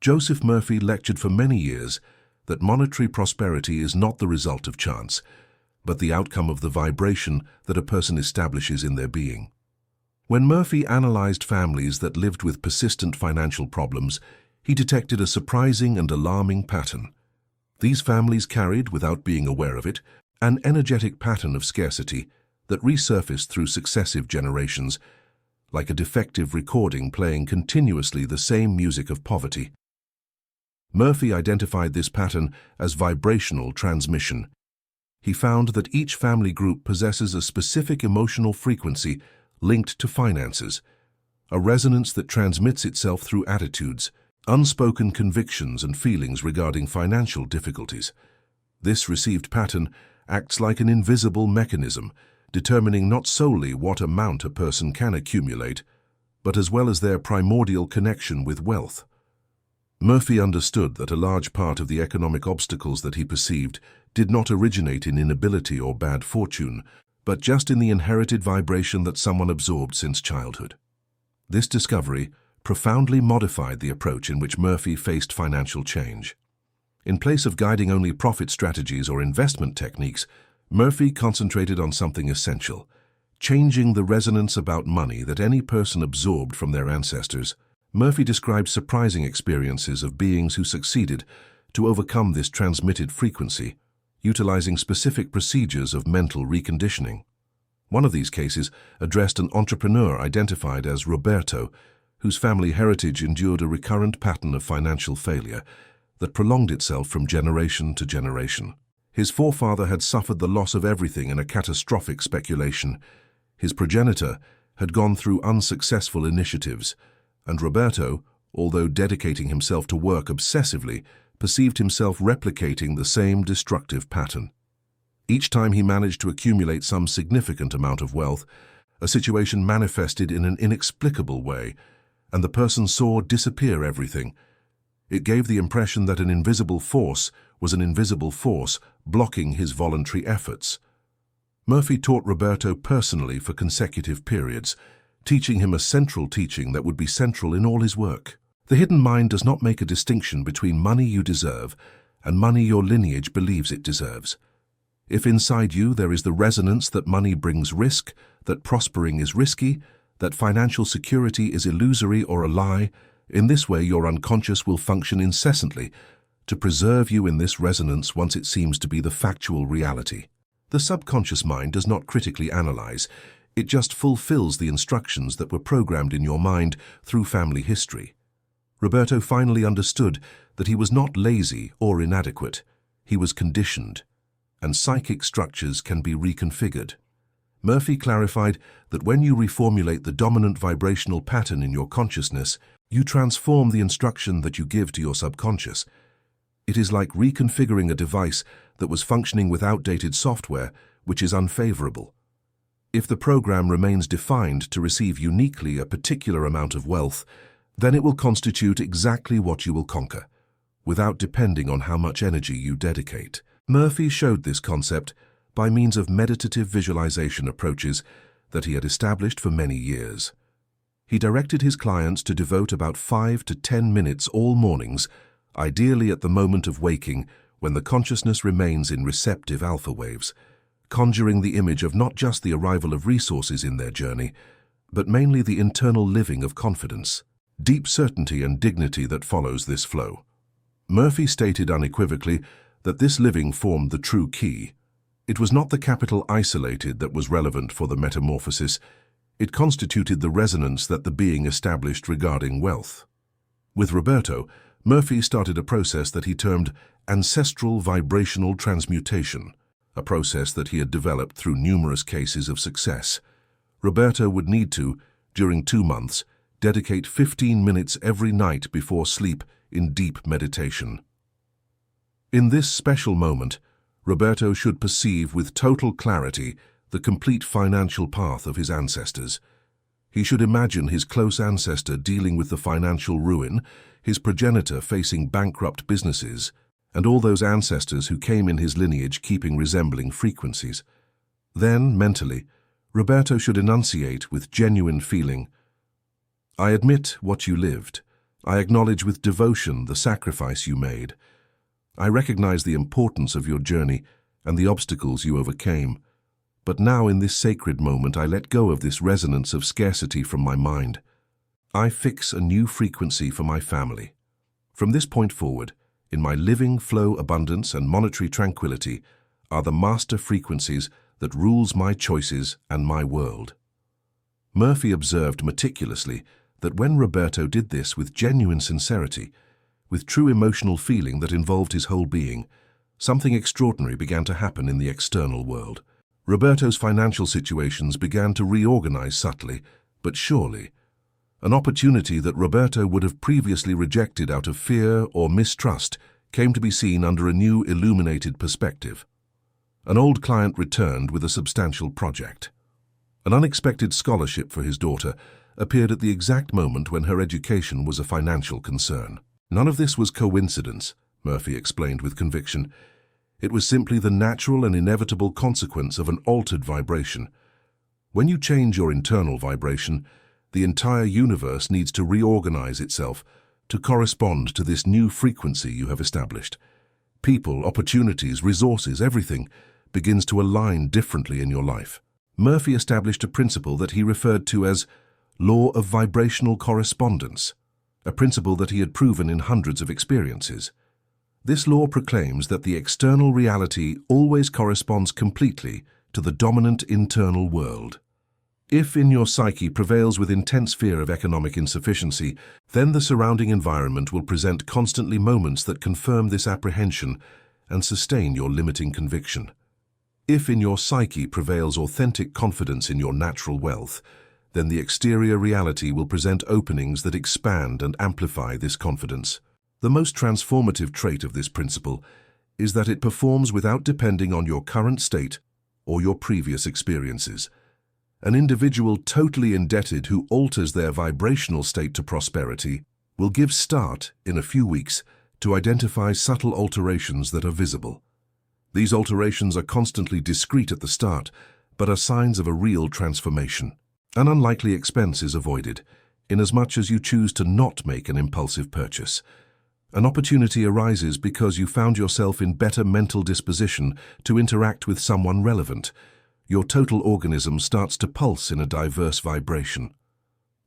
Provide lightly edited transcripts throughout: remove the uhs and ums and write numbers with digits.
Joseph Murphy lectured for many years that monetary prosperity is not the result of chance, but the outcome of the vibration that a person establishes in their being. When Murphy analyzed families that lived with persistent financial problems, he detected a surprising and alarming pattern. These families carried, without being aware of it, an energetic pattern of scarcity that resurfaced through successive generations, like a defective recording playing continuously the same music of poverty. Murphy identified this pattern as vibrational transmission. He found that each family group possesses a specific emotional frequency linked to finances, a resonance that transmits itself through attitudes, unspoken convictions and feelings regarding financial difficulties. This received pattern acts like an invisible mechanism, determining not solely what amount a person can accumulate, but as well as their primordial connection with wealth. Murphy understood that a large part of the economic obstacles that he perceived did not originate in inability or bad fortune, but just in the inherited vibration that someone absorbed since childhood. This discovery profoundly modified the approach in which Murphy faced financial change. In place of guiding only profit strategies or investment techniques, Murphy concentrated on something essential, changing the resonance about money that any person absorbed from their ancestors. Murphy described surprising experiences of beings who succeeded to overcome this transmitted frequency, utilizing specific procedures of mental reconditioning. One of these cases addressed an entrepreneur identified as Roberto, whose family heritage endured a recurrent pattern of financial failure that prolonged itself from generation to generation. His forefather had suffered the loss of everything in a catastrophic speculation. His progenitor had gone through unsuccessful initiatives, and Roberto, although dedicating himself to work obsessively, perceived himself replicating the same destructive pattern. Each time he managed to accumulate some significant amount of wealth, a situation manifested in an inexplicable way, and the person saw disappear everything. It gave the impression that an invisible force was an invisible force blocking his voluntary efforts. Murphy taught Roberto personally for consecutive periods, teaching him a central teaching that would be central in all his work. The hidden mind does not make a distinction between money you deserve and money your lineage believes it deserves. If inside you there is the resonance that money brings risk, that prospering is risky, that financial security is illusory or a lie, in this way your unconscious will function incessantly to preserve you in this resonance once it seems to be the factual reality. The subconscious mind does not critically analyze, it just fulfills the instructions that were programmed in your mind through family history. Roberto finally understood that he was not lazy or inadequate, he was conditioned, and psychic structures can be reconfigured. Murphy clarified that when you reformulate the dominant vibrational pattern in your consciousness, you transform the instruction that you give to your subconscious. It is like reconfiguring a device that was functioning with outdated software, which is unfavorable. If the program remains defined to receive uniquely a particular amount of wealth, then it will constitute exactly what you will conquer, without depending on how much energy you dedicate. Murphy showed this concept by means of meditative visualization approaches that he had established for many years. He directed his clients to devote about 5 to 10 minutes all mornings, ideally at the moment of waking when the consciousness remains in receptive alpha waves, conjuring the image of not just the arrival of resources in their journey, but mainly the internal living of confidence, deep certainty and dignity that follows this flow. Murphy stated unequivocally that this living formed the true key. It was not the capital isolated that was relevant for the metamorphosis, it constituted the resonance that the being established regarding wealth. With Roberto, Murphy started a process that he termed Ancestral Vibrational Transmutation, a process that he had developed through numerous cases of success. Roberto would need to, during 2 months, dedicate 15 minutes every night before sleep in deep meditation. In this special moment, Roberto should perceive with total clarity the complete financial path of his ancestors. He should imagine his close ancestor dealing with the financial ruin, his progenitor facing bankrupt businesses, and all those ancestors who came in his lineage keeping resembling frequencies. Then, mentally, Roberto should enunciate with genuine feeling, "I admit what you lived, I acknowledge with devotion the sacrifice you made. I recognize the importance of your journey and the obstacles you overcame. But now in this sacred moment I let go of this resonance of scarcity from my mind. I fix a new frequency for my family. From this point forward, in my living flow abundance and monetary tranquility are the master frequencies that rules my choices and my world. Murphy observed meticulously that when Roberto did this with genuine sincerity, with true emotional feeling that involved his whole being, something extraordinary began to happen in the external world. Roberto's financial situations began to reorganize subtly, but surely. An opportunity that Roberto would have previously rejected out of fear or mistrust came to be seen under a new illuminated perspective. An old client returned with a substantial project. An unexpected scholarship for his daughter appeared at the exact moment when her education was a financial concern. None of this was coincidence, Murphy explained with conviction. It was simply the natural and inevitable consequence of an altered vibration. When you change your internal vibration, the entire universe needs to reorganize itself to correspond to this new frequency you have established. People, opportunities, resources, everything begins to align differently in your life. Murphy established a principle that he referred to as Law of Vibrational Correspondence, a principle that he had proven in hundreds of experiences. This law proclaims that the external reality always corresponds completely to the dominant internal world. If in your psyche prevails with intense fear of economic insufficiency, then the surrounding environment will present constantly moments that confirm this apprehension and sustain your limiting conviction. If in your psyche prevails authentic confidence in your natural wealth, then the exterior reality will present openings that expand and amplify this confidence. The most transformative trait of this principle is that it performs without depending on your current state or your previous experiences. An individual totally indebted who alters their vibrational state to prosperity will give start, in a few weeks, to identify subtle alterations that are visible. These alterations are constantly discreet at the start, but are signs of a real transformation. An unlikely expense is avoided, inasmuch as you choose to not make an impulsive purchase. An opportunity arises because you found yourself in better mental disposition to interact with someone relevant. Your total organism starts to pulse in a diverse vibration.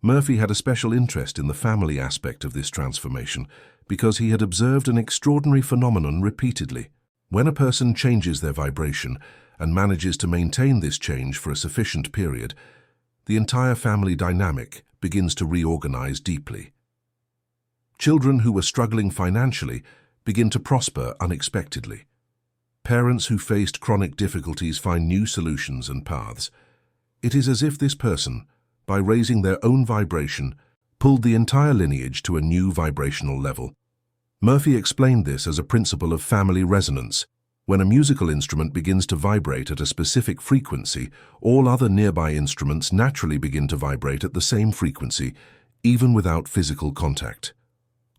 Murphy had a special interest in the family aspect of this transformation because he had observed an extraordinary phenomenon repeatedly. When a person changes their vibration and manages to maintain this change for a sufficient period, the entire family dynamic begins to reorganize deeply. Children who were struggling financially begin to prosper unexpectedly. Parents who faced chronic difficulties find new solutions and paths. It is as if this person, by raising their own vibration, pulled the entire lineage to a new vibrational level. Murphy explained this as a principle of family resonance. When a musical instrument begins to vibrate at a specific frequency, all other nearby instruments naturally begin to vibrate at the same frequency, even without physical contact.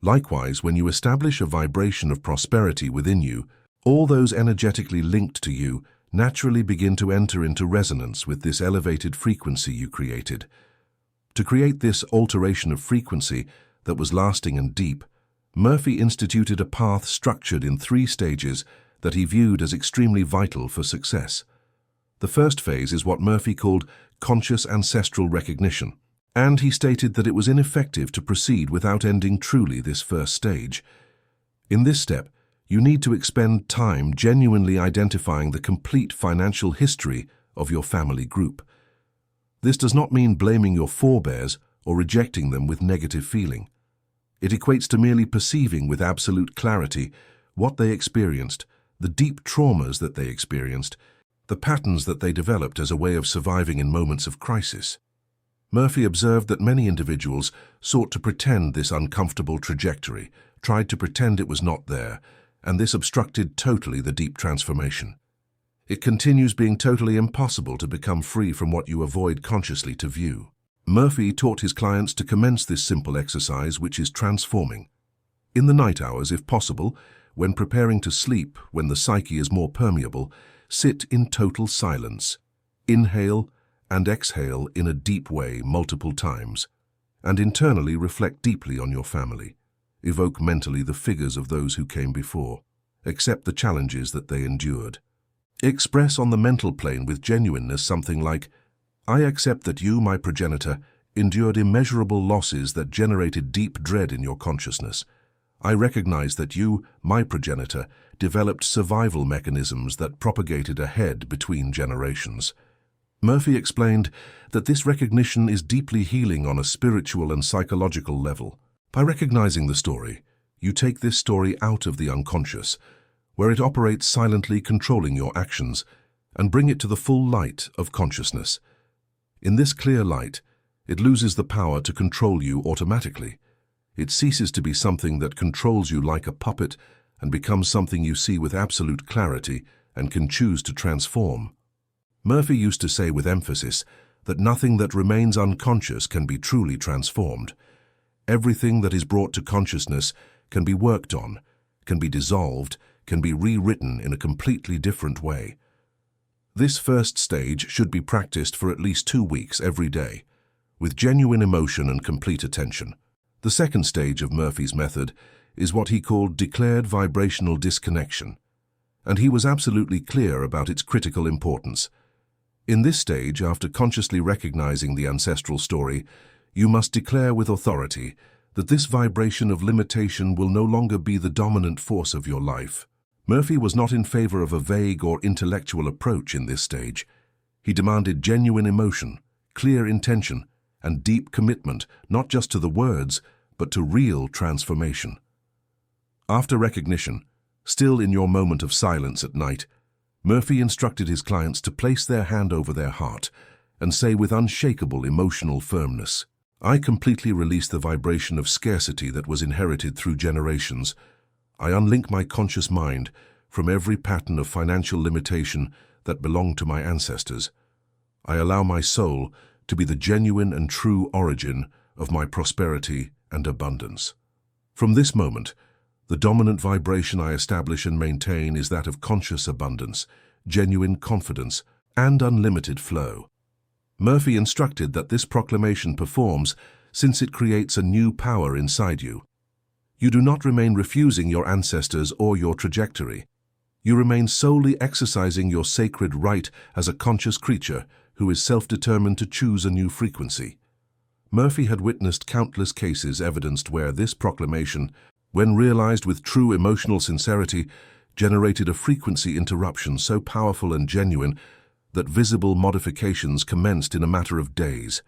Likewise, when you establish a vibration of prosperity within you, all those energetically linked to you naturally begin to enter into resonance with this elevated frequency you created. To create this alteration of frequency that was lasting and deep, Murphy instituted a path structured in 3 stages that he viewed as extremely vital for success. The first phase is what Murphy called conscious ancestral recognition, and he stated that it was ineffective to proceed without ending truly this first stage. In this step, you need to expend time genuinely identifying the complete financial history of your family group. This does not mean blaming your forebears or rejecting them with negative feeling. It equates to merely perceiving with absolute clarity what they experienced, the deep traumas that they experienced, the patterns that they developed as a way of surviving in moments of crisis. Murphy observed that many individuals sought to pretend this uncomfortable trajectory, tried to pretend it was not there, and this obstructed totally the deep transformation. It continues being totally impossible to become free from what you avoid consciously to view. Murphy taught his clients to commence this simple exercise, which is transforming. In the night hours, if possible, when preparing to sleep, when the psyche is more permeable, sit in total silence. Inhale and exhale in a deep way multiple times, and internally reflect deeply on your family. Evoke mentally the figures of those who came before. Accept the challenges that they endured. Express on the mental plane with genuineness something like, I accept that you, my progenitor, endured immeasurable losses that generated deep dread in your consciousness. I recognize that you, my progenitor, developed survival mechanisms that propagated ahead between generations. Murphy explained that this recognition is deeply healing on a spiritual and psychological level. By recognizing the story, you take this story out of the unconscious, where it operates silently controlling your actions, and bring it to the full light of consciousness. In this clear light, it loses the power to control you automatically. It ceases to be something that controls you like a puppet and becomes something you see with absolute clarity and can choose to transform. Murphy used to say with emphasis that nothing that remains unconscious can be truly transformed. Everything that is brought to consciousness can be worked on, can be dissolved, can be rewritten in a completely different way. This first stage should be practiced for at least 2 weeks every day, with genuine emotion and complete attention. The second stage of Murphy's method is what he called declared vibrational disconnection, and he was absolutely clear about its critical importance. In this stage, after consciously recognizing the ancestral story, you must declare with authority that this vibration of limitation will no longer be the dominant force of your life. Murphy was not in favor of a vague or intellectual approach in this stage. He demanded genuine emotion, clear intention, and deep commitment, not just to the words, but to real transformation. After recognition, still in your moment of silence at night, Murphy instructed his clients to place their hand over their heart and say with unshakable emotional firmness, I completely release the vibration of scarcity that was inherited through generations. I unlink my conscious mind from every pattern of financial limitation that belonged to my ancestors. I allow my soul to be the genuine and true origin of my prosperity and abundance. From this moment, the dominant vibration I establish and maintain is that of conscious abundance, genuine confidence, and unlimited flow. Murphy instructed that this proclamation performs since it creates a new power inside you. You do not remain refusing your ancestors or your trajectory. You remain solely exercising your sacred right as a conscious creature who is self-determined to choose a new frequency. Murphy had witnessed countless cases evidenced where this proclamation, when realized with true emotional sincerity, generated a frequency interruption so powerful and genuine that visible modifications commenced in a matter of days.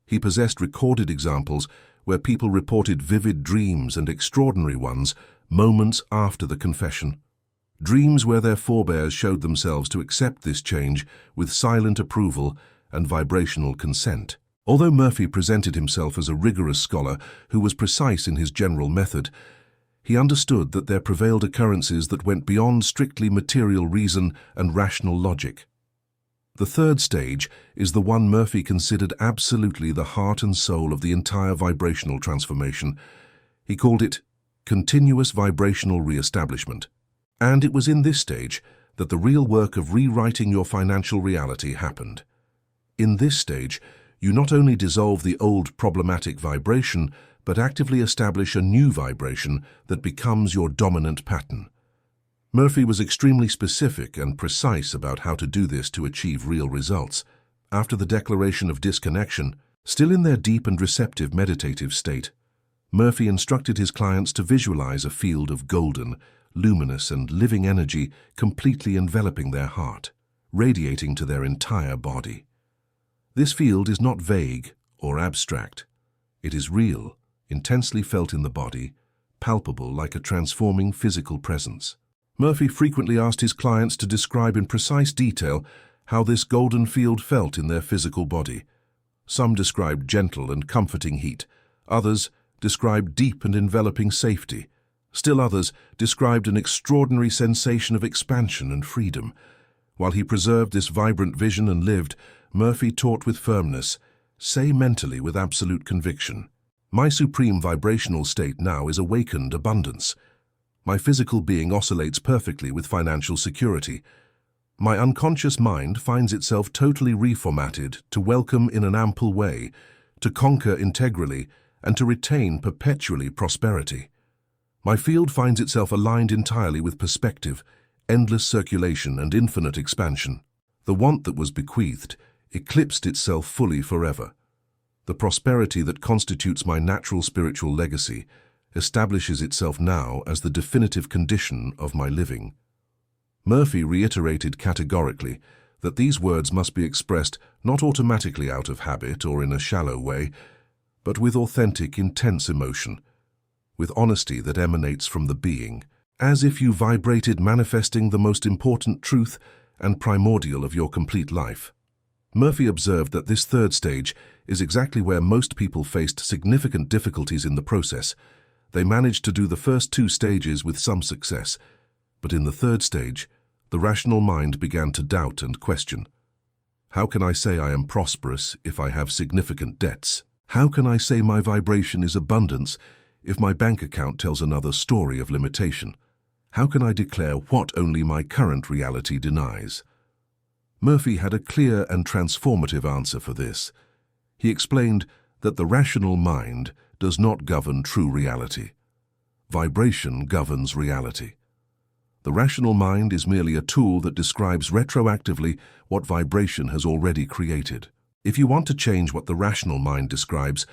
He possessed recorded examples where people reported vivid dreams and extraordinary ones moments after the confession. Dreams where their forebears showed themselves to accept this change with silent approval and vibrational consent. Although Murphy presented himself as a rigorous scholar who was precise in his general method, he understood that there prevailed occurrences that went beyond strictly material reason and rational logic. The third stage is the one Murphy considered absolutely the heart and soul of the entire vibrational transformation. He called it continuous vibrational re-establishment. And it was in this stage that the real work of rewriting your financial reality happened. In this stage, you not only dissolve the old problematic vibration, but actively establish a new vibration that becomes your dominant pattern. Murphy was extremely specific and precise about how to do this to achieve real results. After the declaration of disconnection, still in their deep and receptive meditative state, Murphy instructed his clients to visualize a field of golden, luminous and living energy completely enveloping their heart, radiating to their entire body. This field is not vague or abstract. It is real, intensely felt in the body, palpable like a transforming physical presence. Murphy frequently asked his clients to describe in precise detail how this golden field felt in their physical body. Some described gentle and comforting heat, others described deep and enveloping safety. Still others described an extraordinary sensation of expansion and freedom. While he preserved this vibrant vision and lived, Murphy taught with firmness, say mentally with absolute conviction, my supreme vibrational state now is awakened abundance. My physical being oscillates perfectly with financial security. My unconscious mind finds itself totally reformatted to welcome in an ample way to conquer integrally, and to retain perpetually prosperity. My field finds itself aligned entirely with perspective, endless circulation, and infinite expansion. The want that was bequeathed eclipsed itself fully forever. The prosperity that constitutes my natural spiritual legacy establishes itself now as the definitive condition of my living. Murphy reiterated categorically that these words must be expressed not automatically out of habit or in a shallow way, but with authentic, intense emotion, with honesty that emanates from the being, as if you vibrated, manifesting the most important truth and primordial of your complete life. Murphy observed that this third stage is exactly where most people faced significant difficulties in the process. They managed to do the first two stages with some success, but in the third stage, the rational mind began to doubt and question. How can I say I am prosperous if I have significant debts? How can I say my vibration is abundance if my bank account tells another story of limitation? How can I declare what only my current reality denies? Murphy had a clear and transformative answer for this. He explained that the rational mind does not govern true reality. Vibration governs reality. The rational mind is merely a tool that describes retroactively what vibration has already created. If you want to change what the rational mind describes,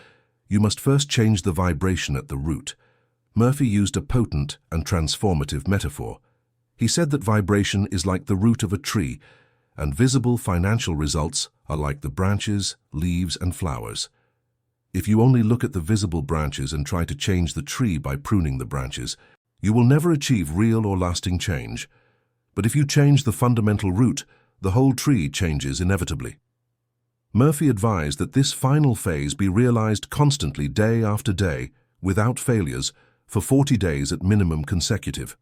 you must first change the vibration at the root. Murphy used a potent and transformative metaphor. He said that vibration is like the root of a tree, and visible financial results are like the branches, leaves, and flowers. If you only look at the visible branches and try to change the tree by pruning the branches, you will never achieve real or lasting change. But if you change the fundamental root, the whole tree changes inevitably. Murphy advised that this final phase be realized constantly day after day, without failures, for 40 days at minimum consecutive.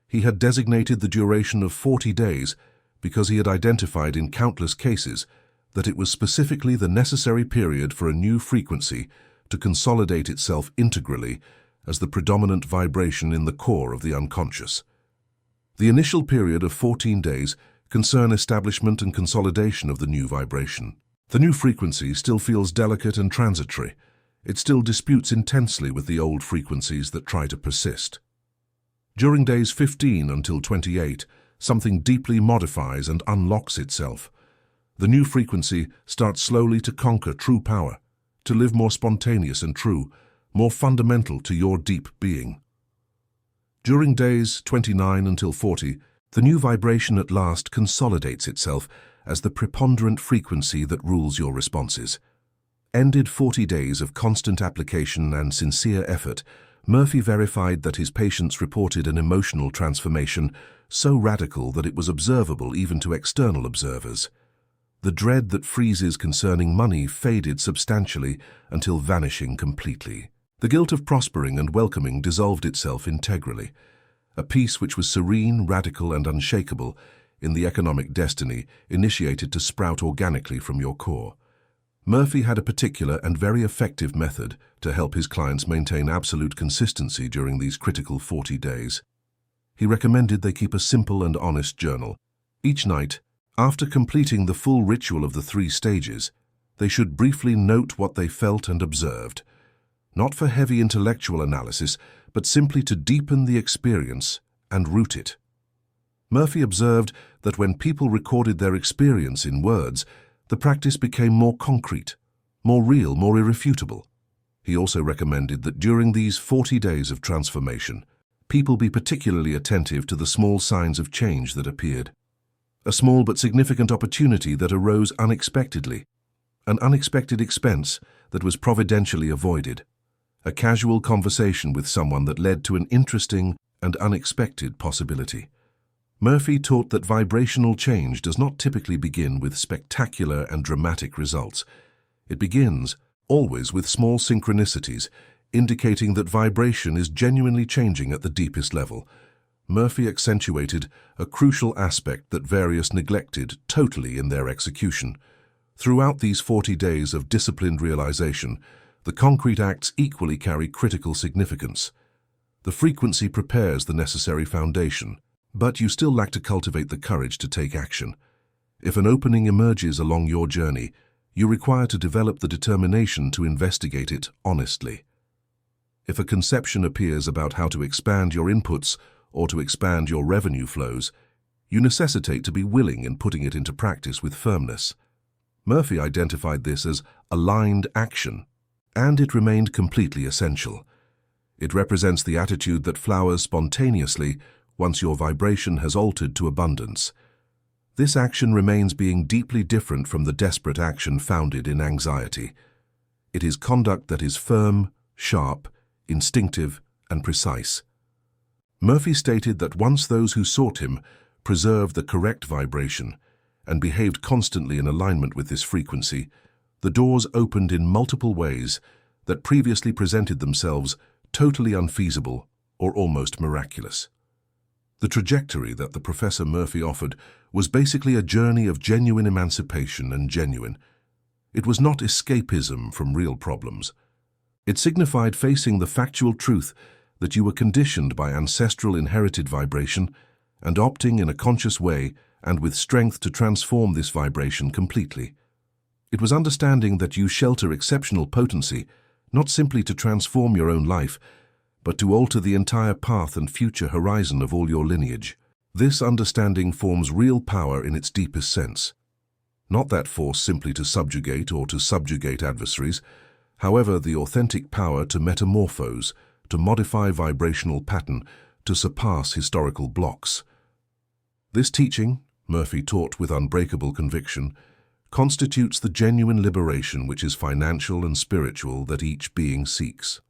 He had designated the duration of 40 days because he had identified in countless cases that it was specifically the necessary period for a new frequency to consolidate itself integrally as the predominant vibration in the core of the unconscious. The initial period of 14 days concern establishment and consolidation of the new vibration. The new frequency still feels delicate and transitory. It still disputes intensely with the old frequencies that try to persist. During days 15 until 28, something deeply modifies and unlocks itself. The new frequency starts slowly to conquer true power, to live more spontaneous and true, more fundamental to your deep being. During days 29 until 40, the new vibration at last consolidates itself as the preponderant frequency that rules your responses. Ended 40 days of constant application and sincere effort, Murphy verified that his patients reported an emotional transformation so radical that it was observable even to external observers. The dread that freezes concerning money faded substantially until vanishing completely. The guilt of prospering and welcoming dissolved itself integrally. A peace which was serene, radical, and unshakable in the economic destiny initiated to sprout organically from your core. Murphy had a particular and very effective method to help his clients maintain absolute consistency during these critical 40 days. He recommended they keep a simple and honest journal. Each night, after completing the full ritual of the 3 stages, they should briefly note what they felt and observed, not for heavy intellectual analysis, but simply to deepen the experience and root it. Murphy observed that when people recorded their experience in words, the practice became more concrete, more real, more irrefutable. He also recommended that during these 40 days of transformation, people be particularly attentive to the small signs of change that appeared. A small but significant opportunity that arose unexpectedly, an unexpected expense that was providentially avoided, a casual conversation with someone that led to an interesting and unexpected possibility. Murphy taught that vibrational change does not typically begin with spectacular and dramatic results. It begins, always, with small synchronicities, indicating that vibration is genuinely changing at the deepest level. Murphy accentuated a crucial aspect that various neglected totally in their execution. Throughout these 40 days of disciplined realization, the concrete acts equally carry critical significance. The frequency prepares the necessary foundation, but you still lack to cultivate the courage to take action. If an opening emerges along your journey, you require to develop the determination to investigate it honestly. If a conception appears about how to expand your inputs or to expand your revenue flows, you necessitate to be willing in putting it into practice with firmness. Murphy identified this as aligned action, and it remained completely essential. It represents the attitude that flowers spontaneously once your vibration has altered to abundance. This action remains being deeply different from the desperate action founded in anxiety. It is conduct that is firm, sharp, instinctive, and precise. Murphy stated that once those who sought him preserved the correct vibration and behaved constantly in alignment with this frequency, the doors opened in multiple ways that previously presented themselves totally unfeasible or almost miraculous. The trajectory that the Professor Murphy offered was basically a journey of genuine emancipation and genuine. It was not escapism from real problems. It signified facing the factual truth that you were conditioned by ancestral inherited vibration and opting in a conscious way and with strength to transform this vibration completely. It was understanding that you shelter exceptional potency, not simply to transform your own life, but to alter the entire path and future horizon of all your lineage. This understanding forms real power in its deepest sense. Not that force simply to subjugate or to subjugate adversaries, however, the authentic power to metamorphose, to modify vibrational pattern, to surpass historical blocks. This teaching, Murphy taught with unbreakable conviction, constitutes the genuine liberation which is financial and spiritual that each being seeks.